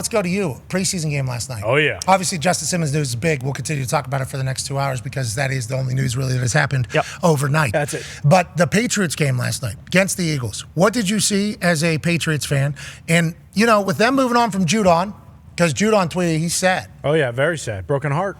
let's go to you. Preseason game last night. Oh, yeah. Obviously, Justin Simmons news is big. We'll continue to talk about it for the next 2 hours because that is the only news really that has happened overnight. That's it. But the Patriots game last night against the Eagles, what did you see as a Patriots fan? And, you know, with them moving on from Judon, because Judon tweeted he's sad. Oh, yeah, very sad. Broken heart.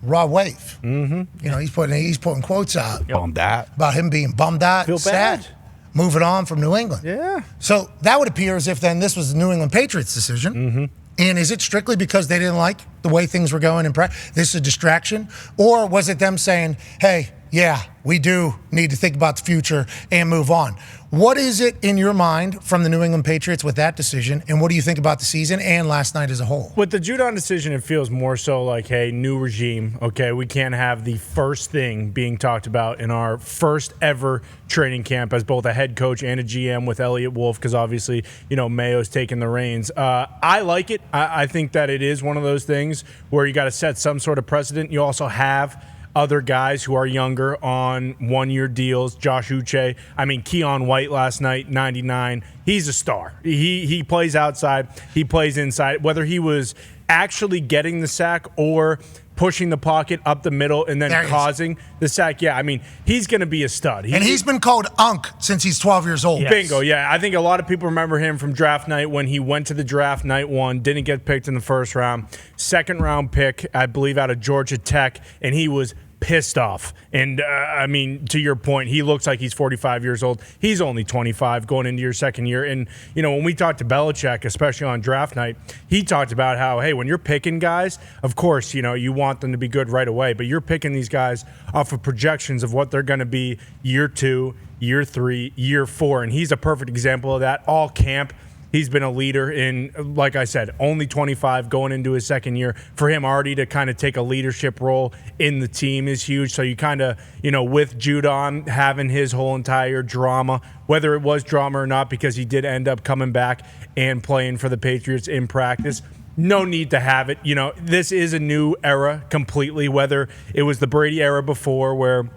Raw wave. Mm-hmm. You know, he's putting quotes out. Bummed out. About him being bummed out, Feel sad. bad. Moving on from New England. Yeah. So that would appear as if then this was the New England Patriots' decision. Mm-hmm. And is it strictly because they didn't like the way things were going in practice? This is a distraction? Or was it them saying, hey, yeah, we do need to think about the future and move on? What is it in your mind from the New England Patriots with that decision, and what do you think about the season and last night as a whole? With the Judon decision, it feels more so like, hey, new regime. Okay, we can't have the first thing being talked about in our first ever training camp as both a head coach and a GM with Elliott Wolf, because obviously, you know, Mayo's taking the reins. I like it. I think that it is one of those things where you got to set some sort of precedent. You also have other guys who are younger on one-year deals. Josh Uche. I mean, Keon White last night, 99. He's a star. He plays outside. He plays inside. Whether he was actually getting the sack or pushing the pocket up the middle and then causing the sack, yeah, I mean, he's going to be a stud. And he's been called Unk since he's 12 years old. Yes. Bingo, yeah. I think a lot of people remember him from draft night when he went to the draft night one, didn't get picked in the first round. Second round pick, I believe, out of Georgia Tech, and he was pissed off. And, I mean, to your point, he looks like he's 45 years old. He's only 25 going into your second year. And, you know, when we talked to Belichick, especially on draft night, he talked about how, hey, when you're picking guys, of course, you know, you want them to be good right away, but you're picking these guys off of projections of what they're going to be year 2, year 3, year 4. And he's a perfect example of that. All camp, he's been a leader in, like I said, only 25 going into his second year. For him already to kind of take a leadership role in the team is huge. So you kind of, you know, with Judon having his whole entire drama, whether it was drama or not, because he did end up coming back and playing for the Patriots in practice, no need to have it. You know, this is a new era completely, whether it was the Brady era before where,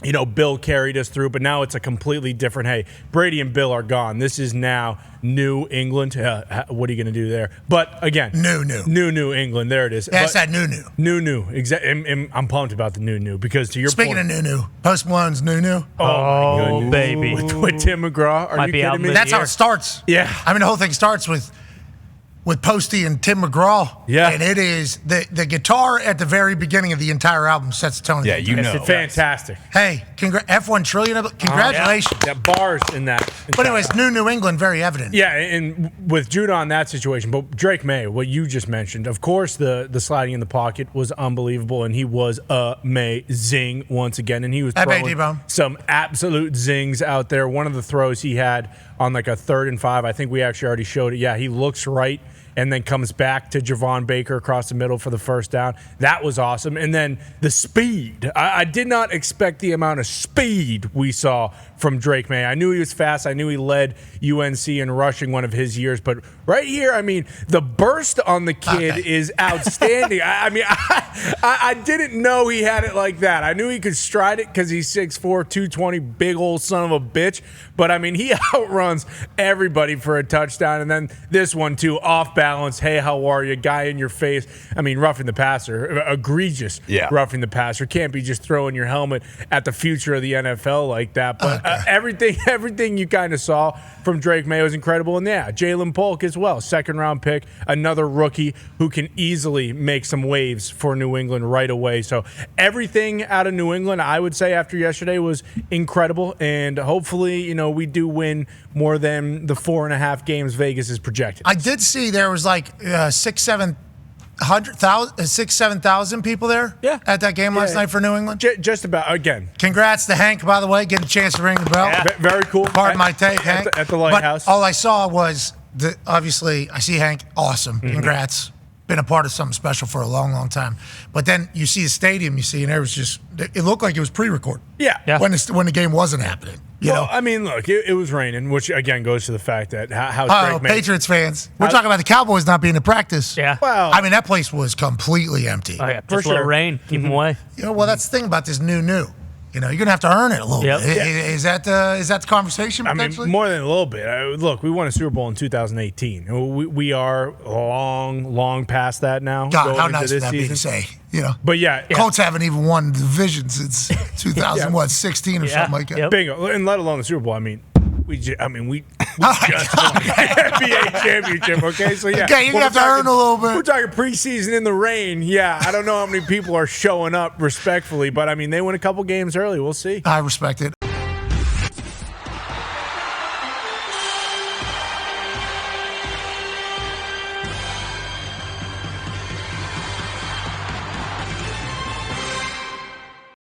you know, Bill carried us through, but now it's a completely different, hey, Brady and Bill are gone. This is now New England. What are you going to do there? But again, New England. There it is. That's that new. Exactly. I'm pumped about the new because to your Speaking point. Speaking of new, Post Malone's new. Oh, baby. With Tim McGraw. Are you kidding me? That's how it starts. Yeah. I mean, the whole thing starts with Posty and Tim McGraw. Yeah. And it is the guitar at the very beginning of the entire album sets the tone. Yeah, you know. It's fantastic. Hey, F1 trillion. Congratulations. Yeah, bars in that. But anyways, New England, very evident. Yeah, and with Judon, that situation. But Drake Maye, what you just mentioned, of course, the sliding in the pocket was unbelievable, and he was amazing once again. And he was throwing some absolute zings out there. One of the throws he had on like a 3rd and 5, I think we actually already showed it. Yeah, he looks right and then comes back to Javon Baker across the middle for the first down. That was awesome. And then the speed. I did not expect the amount of speed we saw from Drake Maye. I knew he was fast. I knew he led UNC in rushing one of his years. But right here, I mean, the burst on the kid is outstanding. I didn't know he had it like that. I knew he could stride it because he's 6'4", 220, big old son of a bitch. But, I mean, he outruns everybody for a touchdown. And then this one, too, off balance. Hey, how are you? Guy in your face. I mean, roughing the passer. Egregious roughing the passer. Can't be just throwing your helmet at the future of the NFL like that. But everything you kind of saw from Drake Maye was incredible. And, yeah, Jalen Polk as well. 2nd-round pick. Another rookie who can easily make some waves for New England right away. So everything out of New England, I would say, after yesterday was incredible. And hopefully, you know, we do win more than the 4.5 games Vegas is projected. I did see there was like 7,000 people there at that game last night for New England. Just about, again. Congrats to Hank, by the way, getting a chance to ring the bell. Yeah. Very cool. Pardon my take, Hank. At the Lighthouse. But all I saw was, obviously, I see Hank, awesome. Mm-hmm. Congrats. Been a part of something special for a long, long time. But then you see the stadium, and it was just, it looked like it was pre-recorded. Yeah. When the game wasn't happening. You know? I mean, look, it was raining, which again goes to the fact that how Patriots fans. We're talking about the Cowboys not being in practice. Yeah. Well, I mean, that place was completely empty. Oh, yeah. Just a little rain. Keep them away. You know, well, that's the thing about this new. You're going to have to earn it a little bit. Is that the conversation potentially? I mean, more than a little bit. Look, we won a Super Bowl in 2018. We are long past that now. God, how nice would that be to say? But Colts haven't even won the division since 2016 or something like that. Bingo, and let alone the Super Bowl. We just won the NBA championship, okay? So, Okay, you're going to have to earn a little bit. We're talking preseason in the rain. Yeah, I don't know how many people are showing up respectfully, but, they win a couple games early. We'll see. I respect it.